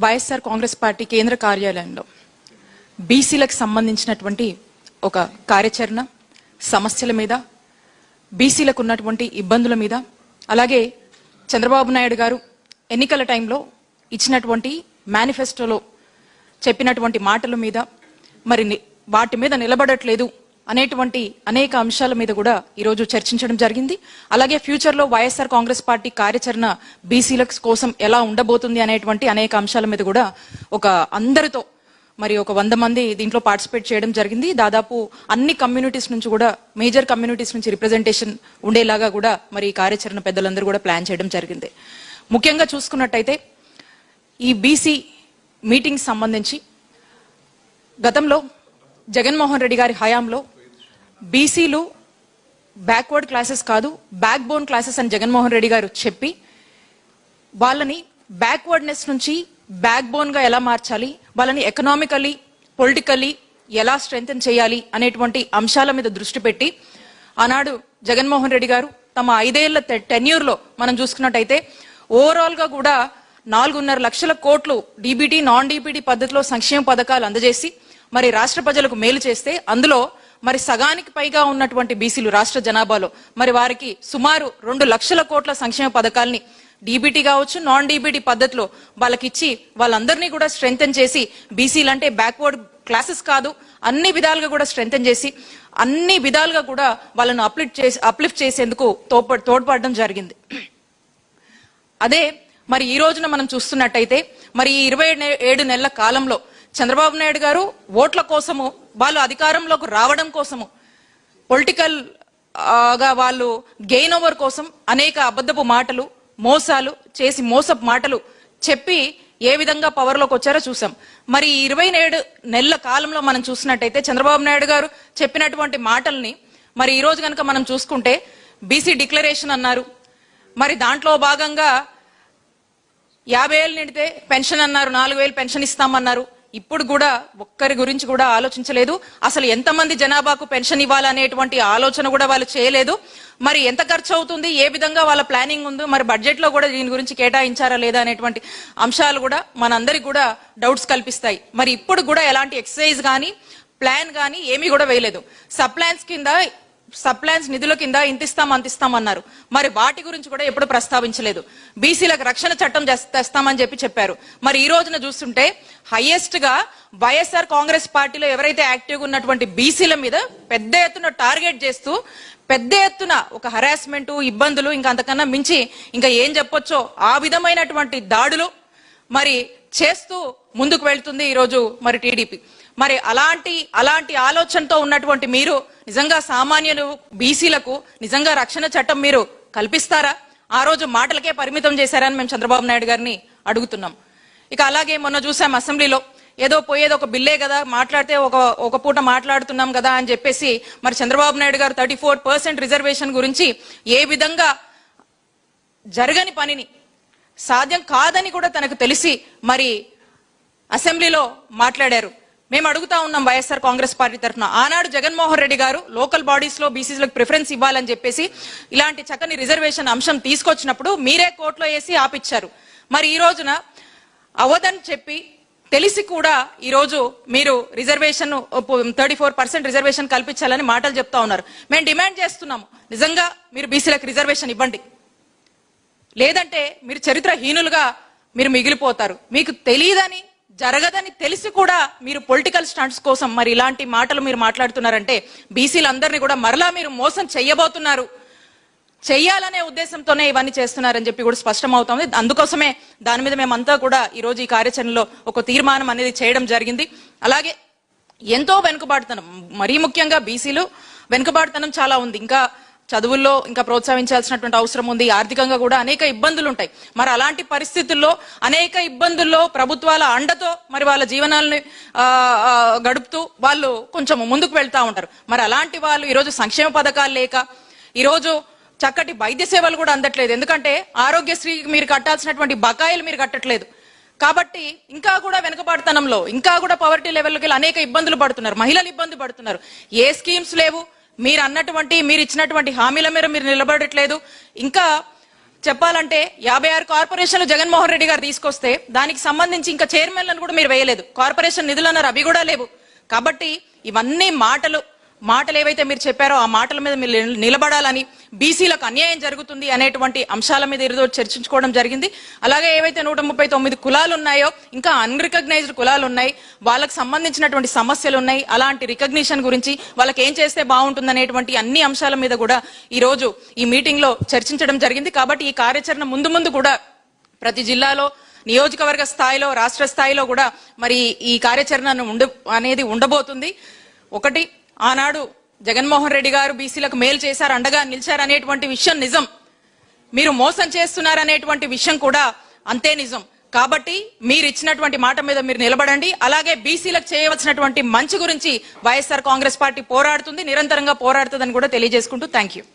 YSR Congress party కేంద్ర కార్యాలయంలో బీసీలకు సంబంధించినటువంటి ఒక కార్యాచరణ సమస్యల మీద, బీసీలకు ఉన్నటువంటి ఇబ్బందుల మీద, అలాగే చంద్రబాబు నాయుడు గారు ఎన్నికల టైంలో ఇచ్చినటువంటి మేనిఫెస్టోలో చెప్పినటువంటి మాటల మీద, మరి వాటి మీద నిలబడట్లేదు అనేటువంటి అనేక అంశాల మీద కూడా ఈరోజు చర్చించడం జరిగింది. అలాగే ఫ్యూచర్లో వైఎస్ఆర్ కాంగ్రెస్ పార్టీ కార్యాచరణ బీసీల కోసం ఎలా ఉండబోతుంది అనేటువంటి అనేక అంశాల మీద కూడా అందరితో మరి 100 మంది దీంట్లో పార్టిసిపేట్ చేయడం జరిగింది. దాదాపు అన్ని కమ్యూనిటీస్ నుంచి కూడా, మేజర్ కమ్యూనిటీస్ నుంచి రిప్రజెంటేషన్ ఉండేలాగా కూడా మరి ఈ కార్యాచరణ పెద్దలందరూ కూడా ప్లాన్ చేయడం జరిగింది. ముఖ్యంగా చూసుకున్నట్టయితే ఈ బీసీ మీటింగ్ సంబంధించి గతంలో జగన్మోహన్ రెడ్డి గారి హయాంలో బీసీలు బ్యాక్వర్డ్ క్లాసెస్ కాదు, బ్యాక్ బోన్ క్లాసెస్ అని జగన్మోహన్ రెడ్డి గారు చెప్పి వాళ్ళని బ్యాక్వర్డ్నెస్ నుంచి బ్యాక్ బోన్ గా ఎలా మార్చాలి, వాళ్ళని ఎకనామికలీ పొలిటికల్లీ ఎలా స్ట్రెంథెన్ చేయాలి అనేటువంటి అంశాల మీద దృష్టి పెట్టి ఆనాడు జగన్మోహన్ రెడ్డి గారు తమ 5 ఏళ్ల టెన్యూర్లో మనం చూసుకున్నట్టయితే ఓవరాల్ గా కూడా 4.5 లక్షల కోట్లు డీబీటీ నాన్ డీబీటీ పద్ధతిలో సంక్షేమ పథకాలు అందజేసి మరి రాష్ట్ర ప్రజలకు మేలు చేస్తే, అందులో మరి సగానికి పైగా ఉన్నటువంటి బీసీలు రాష్ట్ర జనాభాలో మరి వారికి సుమారు 2 లక్షల కోట్ల సంక్షేమ పథకాల్ని డీబీటీ కావచ్చు, నాన్ డీబీటీ పద్ధతిలో వాళ్ళకిచ్చి వాళ్ళందరినీ కూడా స్ట్రెంథెన్ చేసి, బీసీలు అంటే బ్యాక్వర్డ్ క్లాసెస్ కాదు, అన్ని విధాలుగా కూడా స్ట్రెంథెన్ చేసి అన్ని విధాలుగా కూడా వాళ్ళను అప్లిఫ్ట్ చేసేందుకు తోడ్పడడం జరిగింది. అదే మరి ఈ రోజున మనం చూస్తున్నట్టయితే మరి ఈ 27 నెలల కాలంలో చంద్రబాబు నాయుడు గారు ఓట్ల కోసము, వాళ్ళు అధికారంలోకి రావడం కోసము, పొలిటికల్ గా వాళ్ళు గెయిన్ ఓవర్ కోసం అనేక అబద్ధపు మాటలు, మోసాలు చేసి, మోసపు మాటలు చెప్పి ఏ విధంగా పవర్ లోకి వచ్చారో చూసాం. మరి 27 నెలల కాలంలో మనం చూసినట్టయితే చంద్రబాబు నాయుడు గారు చెప్పినటువంటి మాటల్ని మరి ఈ రోజు కనుక మనం చూసుకుంటే బీసీ డిక్లరేషన్ అన్నారు, మరి దాంట్లో భాగంగా 50 ఏళ్ళు నిండితే పెన్షన్ అన్నారు, 4,000 పెన్షన్ ఇస్తామన్నారు. ఇప్పుడు కూడా ఒక్కరి గురించి కూడా ఆలోచించలేదు. అసలు ఎంతమంది జనాభాకు పెన్షన్ ఇవ్వాలనేటువంటి ఆలోచన కూడా వాళ్ళు చేయలేదు. మరి ఎంత ఖర్చు అవుతుంది, ఏ విధంగా వాళ్ళ ప్లానింగ్ ఉందో, మరి బడ్జెట్ లో కూడా దీని గురించి కేటాయించారా లేదా అనేటువంటి అంశాలు కూడా మనందరికి కూడా డౌట్స్ కల్పిస్తాయి. మరి ఇప్పుడు కూడా ఎలాంటి ఎక్సర్సైజ్ కానీ ప్లాన్ కానీ ఏమీ కూడా వేయలేదు. సబ్ ప్లాన్స్ నిధుల కింద ఇంతిస్తాం అంతిస్తామన్నారు, మరి వాటి గురించి కూడా ఎప్పుడు ప్రస్తావించలేదు. బీసీలకు రక్షణ చట్టం తెస్తామని చెప్పారు. మరి ఈ రోజున చూస్తుంటే హైయెస్ట్ గా వైఎస్ఆర్ కాంగ్రెస్ పార్టీలో ఎవరైతే యాక్టివ్గా ఉన్నటువంటి బీసీల మీద పెద్ద ఎత్తున టార్గెట్ చేస్తూ, పెద్ద ఎత్తున ఒక హరాస్మెంట్, ఇబ్బందులు, ఇంకా అంతకన్నా మించి ఇంకా ఏం చెప్పొచ్చో ఆ విధమైనటువంటి దాడులు మరి చేస్తూ ముందుకు వెళ్తుంది ఈరోజు మరి టీడీపీ. మరి అలాంటి ఆలోచనతో ఉన్నటువంటి మీరు నిజంగా సామాన్యులు బీసీలకు నిజంగా రక్షణ చట్టం మీరు కల్పిస్తారా? ఆ రోజు మాటలకే పరిమితం చేశారని మేము చంద్రబాబు నాయుడు గారిని అడుగుతున్నాం. ఇక అలాగే మొన్న చూసాం అసెంబ్లీలో ఏదో పోయేది ఒక బిల్లే కదా, మాట్లాడితే ఒక పూట మాట్లాడుతున్నాం కదా అని చెప్పేసి మరి చంద్రబాబు నాయుడు గారు 34% రిజర్వేషన్ గురించి ఏ విధంగా జరగని పనిని, సాధ్యం కాదని కూడా తనకు తెలిసి మరి అసెంబ్లీలో మాట్లాడారు. మేము అడుగుతా ఉన్నాం వైఎస్ఆర్ కాంగ్రెస్ పార్టీ తరఫున, ఆనాడు జగన్మోహన్ రెడ్డి గారు లోకల్ బాడీస్ లో బీసీలకు ప్రిఫరెన్స్ ఇవ్వాలని చెప్పేసి ఇలాంటి చక్కని రిజర్వేషన్ అంశం తీసుకొచ్చినప్పుడు మీరే కోర్టులో వేసి ఆపిచ్చారు. మరి ఈ రోజున అవదని చెప్పి తెలిసి కూడా ఈ రోజు మీరు రిజర్వేషన్ 34% రిజర్వేషన్ కల్పించాలని మాటలు చెప్తా ఉన్నారు. మేము డిమాండ్ చేస్తున్నాము, నిజంగా మీరు బీసీలకు రిజర్వేషన్ ఇవ్వండి, లేదంటే మీరు చరిత్రహీనులుగా మీరు మిగిలిపోతారు. మీకు తెలియదని, జరగదని తెలిసి కూడా మీరు పొలిటికల్ స్టంట్స్ కోసం మరి ఇలాంటి మాటలు మీరు మాట్లాడుతున్నారంటే బీసీలందరినీ కూడా మరలా మీరు మోసం చెయ్యబోతున్నారు, చెయ్యాలనే ఉద్దేశంతోనే ఇవన్నీ చేస్తున్నారని చెప్పి కూడా స్పష్టం అవుతుంది. అందుకోసమే దాని మీద మేమంతా కూడా ఈ రోజు ఈ కార్యాచరణలో ఒక తీర్మానం అనేది చేయడం జరిగింది. అలాగే ఎంతో వెనుకబాటుతనం, మరీ ముఖ్యంగా బీసీలు వెనుకబాటుతనం చాలా ఉంది. ఇంకా చదువుల్లో ఇంకా ప్రోత్సహించాల్సినటువంటి అవసరం ఉంది. ఆర్థికంగా కూడా అనేక ఇబ్బందులు ఉంటాయి. మరి అలాంటి పరిస్థితుల్లో అనేక ఇబ్బందుల్లో ప్రభుత్వాల అండతో మరి వాళ్ళ జీవనాలని గడుపుతూ వాళ్ళు కొంచెం ముందుకు వెళ్తా ఉంటారు. మరి అలాంటి వాళ్ళు ఈరోజు సంక్షేమ పథకాలు లేక, ఈరోజు చక్కటి వైద్య సేవలు కూడా అందట్లేదు. ఎందుకంటే ఆరోగ్యశ్రీ మీరు కట్టాల్సినటువంటి బకాయిలు మీరు కట్టట్లేదు. కాబట్టి ఇంకా కూడా వెనుకబాటుతనంలో, ఇంకా కూడా పవర్టీ లెవెల్కి అనేక ఇబ్బందులు పడుతున్నారు, మహిళలు ఇబ్బంది పడుతున్నారు. ఏ స్కీమ్స్ లేవు, మీరు ఇచ్చినటువంటి హామీల మీద మీరు నిలబడట్లేదు. ఇంకా చెప్పాలంటే 56 కార్పొరేషన్లు జగన్మోహన్ రెడ్డి గారు తీసుకొస్తే దానికి సంబంధించి ఇంకా చైర్మన్లను కూడా మీరు వేయలేదు. కార్పొరేషన్ నిధులు అన్నారు, అవి కూడా లేవు. కాబట్టి ఇవన్నీ మాటలు ఏవైతే మీరు చెప్పారో ఆ మాటల మీద మీరు నిలబడాలని, బీసీలకు అన్యాయం జరుగుతుంది అనేటువంటి అంశాల మీద ఈరోజు చర్చించుకోవడం జరిగింది. అలాగే ఏవైతే 139 కులాలు ఉన్నాయో, ఇంకా అన్రికగ్నైజ్డ్ కులాలు ఉన్నాయి, వాళ్ళకి సంబంధించినటువంటి సమస్యలు ఉన్నాయి, అలాంటి రికగ్నిషన్ గురించి వాళ్ళకి ఏం చేస్తే బాగుంటుంది అనేటువంటి అన్ని అంశాల మీద కూడా ఈ రోజు ఈ మీటింగ్ లో చర్చించడం జరిగింది. కాబట్టి ఈ కార్యాచరణ ముందు కూడా ప్రతి జిల్లాలో, నియోజకవర్గ స్థాయిలో, రాష్ట్ర స్థాయిలో కూడా మరి ఈ కార్యాచరణ అనేది ఉండబోతుంది. ఒకటి, ఆనాడు జగన్మోహన్ రెడ్డి గారు బీసీలకు మేలు చేశారు, అండగా నిలిచారు అనేటువంటి విషయం నిజం. మీరు మోసం చేస్తున్నారనేటువంటి విషయం కూడా అంతే నిజం. కాబట్టి మీరు ఇచ్చినటువంటి మాట మీద మీరు నిలబడండి. అలాగే బీసీలకు చేయవలసినటువంటి మంచి గురించి వైఎస్ఆర్ కాంగ్రెస్ పార్టీ పోరాడుతుంది, నిరంతరంగా పోరాడుతుందని కూడా తెలియజేసుకుంటూ థ్యాంక్ యూ.